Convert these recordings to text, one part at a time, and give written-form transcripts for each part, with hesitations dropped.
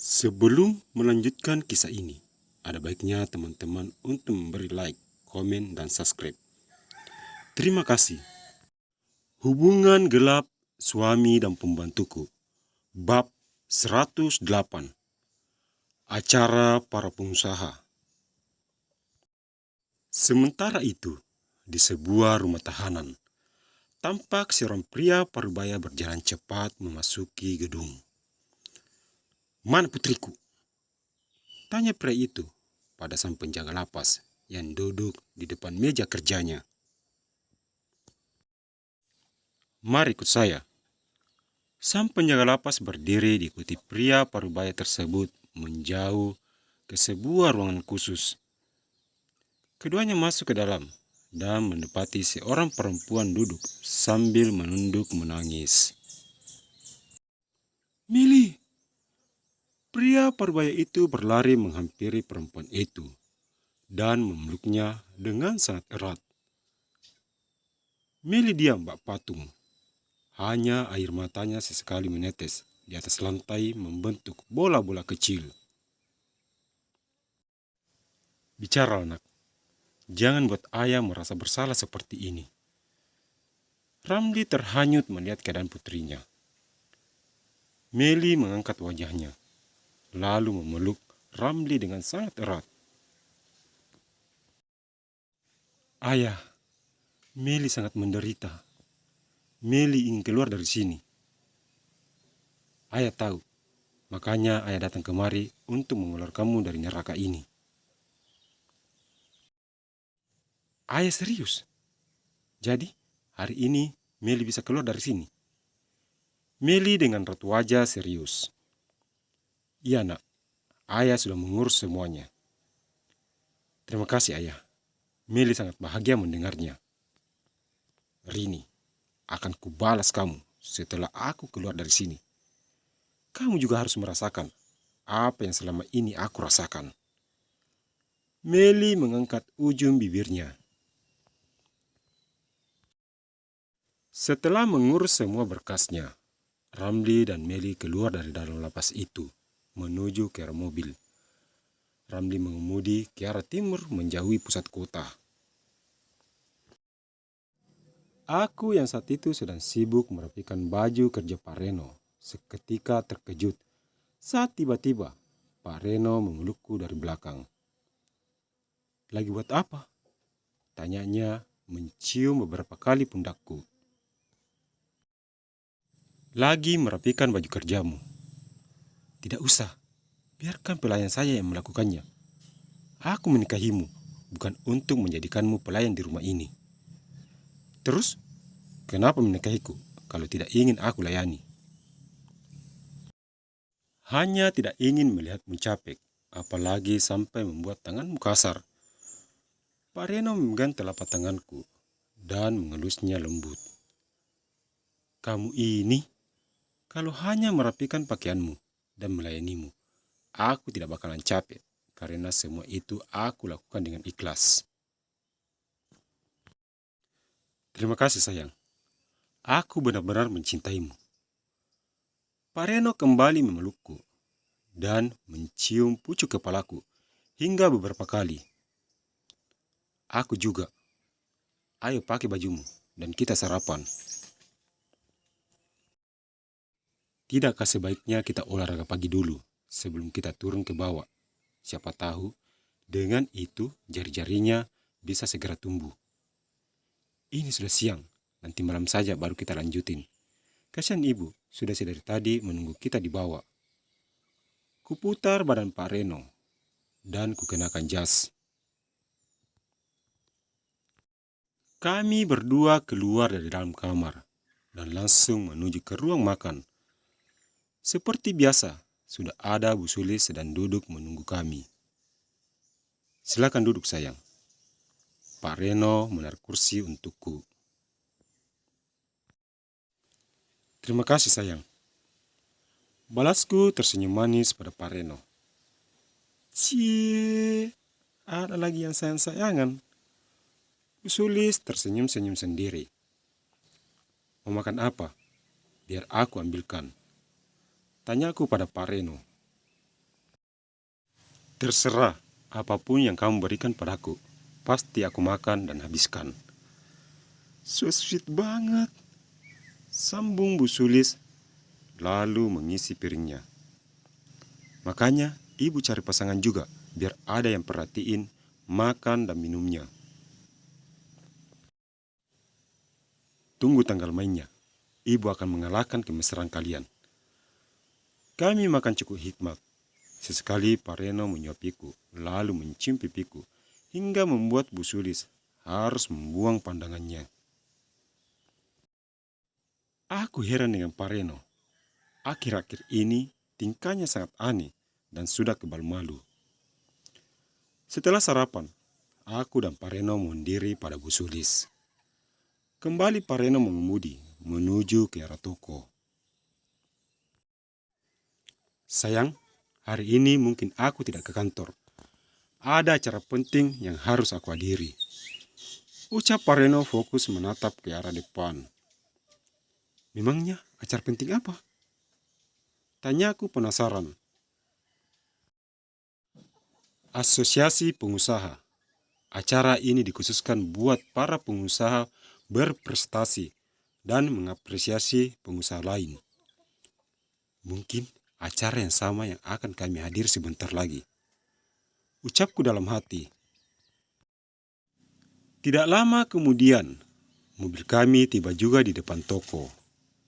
Sebelum melanjutkan kisah ini, ada baiknya teman-teman untuk memberi like, komen, dan subscribe. Terima kasih. Hubungan gelap suami dan pembantuku. Bab 108. Acara para pengusaha. Sementara itu, di sebuah rumah tahanan, tampak seorang pria parubaya berjalan cepat memasuki gedung. "Mana putriku?" tanya pria itu pada sang penjaga lapas yang duduk di depan meja kerjanya. "Mari ikut saya." Sang penjaga lapas berdiri diikuti pria parubaya tersebut menjauh ke sebuah ruangan khusus. Keduanya masuk ke dalam dan mendapati seorang perempuan duduk sambil menunduk menangis. "Mili!" Pria parubaya itu berlari menghampiri perempuan itu dan memeluknya dengan sangat erat. Mili diam bak patung. Hanya air matanya sesekali menetes di atas lantai membentuk bola-bola kecil. "Bicara, anak. Jangan buat ayah merasa bersalah seperti ini." Ramli terhanyut melihat keadaan putrinya. Meli mengangkat wajahnya, lalu memeluk Ramli dengan sangat erat. "Ayah, Meli sangat menderita. Meli ingin keluar dari sini. Ayah tahu, makanya ayah datang kemari untuk mengeluarkanmu dari neraka ini." "Ayah serius? Jadi, hari ini Meli bisa keluar dari sini?" Meli dengan raut wajah serius. "Iya nak, ayah sudah mengurus semuanya." "Terima kasih ayah." Meli sangat bahagia mendengarnya. "Rini, akan kubalas kamu setelah aku keluar dari sini. Kamu juga harus merasakan apa yang selama ini aku rasakan." Meli mengangkat ujung bibirnya. Setelah mengurus semua berkasnya, Ramli dan Meli keluar dari dalam lapas itu menuju ke arah mobil. Ramli mengemudi ke arah timur menjauhi pusat kota. Aku yang saat itu sedang sibuk merapikan baju kerja Pak Reno seketika terkejut saat tiba-tiba Pak Reno memelukku dari belakang. "Lagi buat apa?" tanyanya mencium beberapa kali pundakku. "Lagi merapikan baju kerjamu." "Tidak usah, biarkan pelayan saya yang melakukannya. Aku menikahimu bukan untuk menjadikanmu pelayan di rumah ini." "Terus, kenapa menikahiku kalau tidak ingin aku layani?" "Hanya tidak ingin melihatmu capek, apalagi sampai membuat tanganmu kasar." Pak Reno memegang telapak tanganku dan mengelusnya lembut. "Kamu ini, kalau hanya merapikan pakaianmu dan melayanimu, aku tidak bakalan capek, karena semua itu aku lakukan dengan ikhlas." "Terima kasih sayang. Aku benar-benar mencintaimu." Pak Reno kembali memelukku dan mencium pucuk kepalaku hingga beberapa kali. "Aku juga. Ayo pakai bajumu dan kita sarapan." "Tidakkah sebaiknya kita olahraga pagi dulu sebelum kita turun ke bawah? Siapa tahu dengan itu jari-jarinya bisa segera tumbuh." "Ini sudah siang, nanti malam saja baru kita lanjutin. Kasihan ibu, sudah sedari tadi menunggu kita di bawah." Kuputar badan Pak Reno dan kukenakan jas. Kami berdua keluar dari dalam kamar dan langsung menuju ke ruang makan. Seperti biasa, sudah ada Bu Sulis sedang duduk menunggu kami. "Silakan duduk sayang." Pak Reno menaruh kursi untukku. "Terima kasih sayang." Balasku tersenyum manis pada Pak Reno. "Cie, ada lagi yang sayang-sayangan." Bu Sulis tersenyum-senyum sendiri. "Mau makan apa? Biar aku ambilkan," tanyaku pada Pak Reno. Terserah apapun yang kamu berikan padaku, pasti aku makan dan habiskan. So sweet banget, sambung Bu Sulis lalu mengisi piringnya. Makanya ibu cari pasangan juga, biar ada yang perhatiin makan dan minumnya. Tunggu tanggal mainnya, ibu akan mengalahkan kemesraan kalian. Kami makan cukup hikmat. Sesekali Pak Reno menyuapiku, lalu mencium pipiku, hingga membuat Bu Sulis harus membuang pandangannya. Aku heran dengan Pak Reno. Akhir-akhir ini tingkahnya sangat aneh dan sudah kebal malu. Setelah sarapan, aku dan Pak Reno mendiri pada Bu Sulis. Kembali Pak Reno mengemudi menuju ke arah toko. Sayang, hari ini mungkin aku tidak ke kantor. Ada acara penting yang harus aku hadiri. Ucap Pak Reno fokus menatap ke arah depan. Memangnya acara penting apa? Tanyaku penasaran. Asosiasi Pengusaha. Acara ini dikhususkan buat para pengusaha berprestasi dan mengapresiasi pengusaha lain. Mungkin acara yang sama yang akan kami hadir sebentar lagi. Ucapku dalam hati. Tidak lama kemudian, mobil kami tiba juga di depan toko.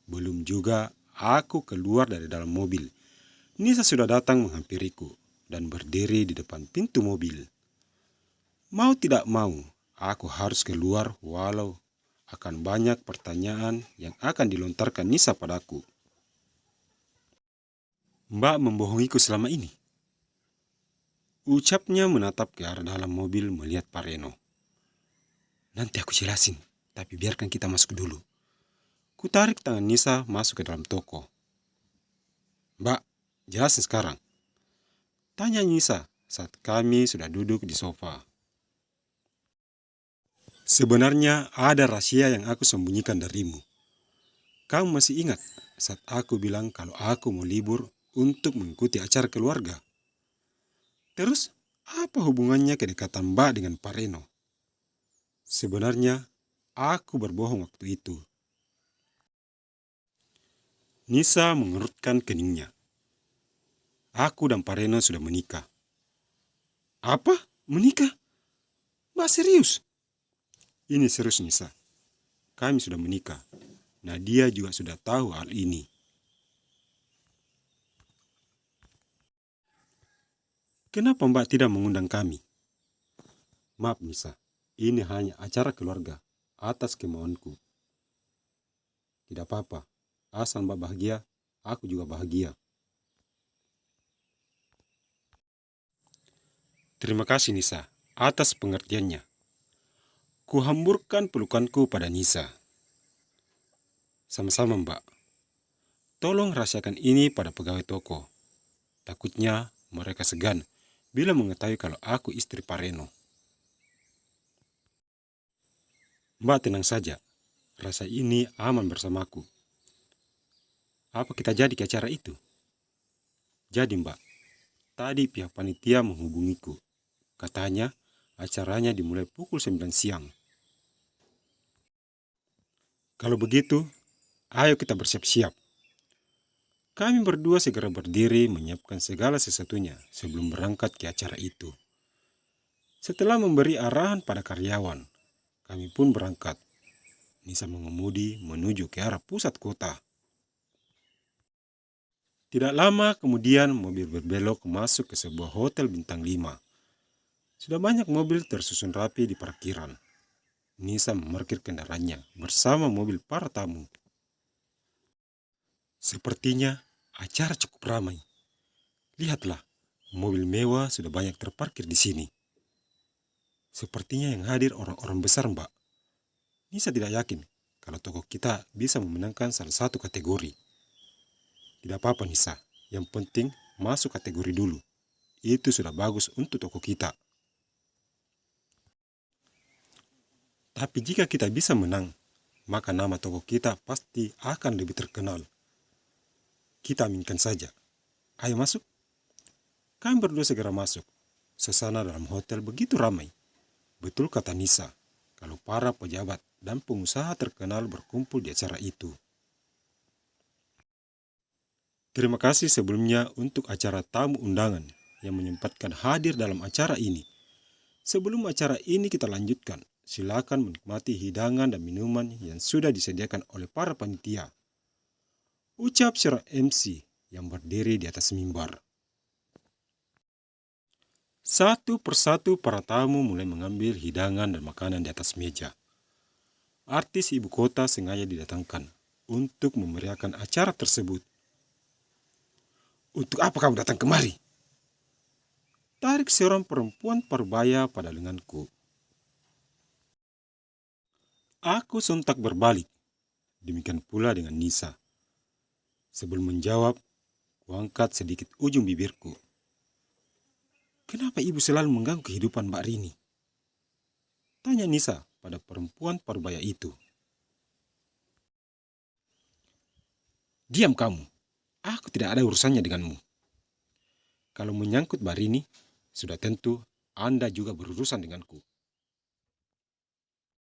Belum juga aku keluar dari dalam mobil. Nisa sudah datang menghampiriku dan berdiri di depan pintu mobil. Mau tidak mau, aku harus keluar walau akan banyak pertanyaan yang akan dilontarkan Nisa padaku. Mbak membohongiku selama ini. Ucapnya menatap ke arah dalam mobil melihat Pak Reno. Nanti aku jelasin, tapi biarkan kita masuk dulu. Kutarik tangan Nisa masuk ke dalam toko. Mbak, jelasin sekarang. Tanya Nisa saat kami sudah duduk di sofa. Sebenarnya ada rahasia yang aku sembunyikan darimu. Kamu masih ingat saat aku bilang kalau aku mau libur untuk mengikuti acara keluarga? Terus, apa hubungannya kedekatan Mbak dengan Pak Reno? Sebenarnya, aku berbohong waktu itu. Nisa mengerutkan keningnya. Aku dan Pak Reno sudah menikah. Apa? Menikah? Mbak serius? Ini serius Nisa. Kami sudah menikah. Nadia juga sudah tahu hal ini. Kenapa Mbak tidak mengundang kami? Maaf Nisa, ini hanya acara keluarga atas kemauanku. Tidak apa-apa, asal Mbak bahagia, aku juga bahagia. Terima kasih Nisa atas pengertiannya. Kuhamburkan pelukanku pada Nisa. Sama-sama Mbak. Tolong rahasiakan ini pada pegawai toko. Takutnya mereka segan bila mengetahui kalau aku istri Pak Reno. Mbak tenang saja, rasa ini aman bersamaku. Apa kita jadi ke acara itu? Jadi Mbak, tadi pihak panitia menghubungiku. Katanya acaranya dimulai pukul 9 siang. Kalau begitu, ayo kita bersiap-siap. Kami berdua segera berdiri menyiapkan segala sesuatunya sebelum berangkat ke acara itu. Setelah memberi arahan pada karyawan, kami pun berangkat. Nisa mengemudi menuju ke arah pusat kota. Tidak lama kemudian mobil berbelok masuk ke sebuah hotel bintang 5. Sudah banyak mobil tersusun rapi di parkiran. Nisa memarkir kendaraannya bersama mobil para tamu. Sepertinya acara cukup ramai. Lihatlah, mobil mewah sudah banyak terparkir di sini. Sepertinya yang hadir orang-orang besar, Mbak. Nisa tidak yakin kalau toko kita bisa memenangkan salah satu kategori. Tidak apa-apa Nisa, yang penting masuk kategori dulu. Itu sudah bagus untuk toko kita. Tapi jika kita bisa menang, maka nama toko kita pasti akan lebih terkenal. Kita aminkan saja. Ayo masuk. Kami berdua segera masuk. Suasana dalam hotel begitu ramai. Betul kata Nisa, kalau para pejabat dan pengusaha terkenal berkumpul di acara itu. Terima kasih sebelumnya untuk acara tamu undangan yang menyempatkan hadir dalam acara ini. Sebelum acara ini kita lanjutkan, silakan menikmati hidangan dan minuman yang sudah disediakan oleh para panitia. Ucap seorang MC yang berdiri di atas mimbar. Satu persatu para tamu mulai mengambil hidangan dan makanan di atas meja. Artis ibu kota sengaja didatangkan untuk memeriahkan acara tersebut. Untuk apa kamu datang kemari? Tarik seorang perempuan parubaya pada lenganku. Aku sontak berbalik. Demikian pula dengan Nisa. Sebelum menjawab, kuangkat sedikit ujung bibirku. Kenapa ibu selalu mengganggu kehidupan Mbak Rini? Tanya Nisa pada perempuan parubaya itu. Diam kamu. Aku tidak ada urusannya denganmu. Kalau menyangkut Mbak Rini, sudah tentu Anda juga berurusan denganku.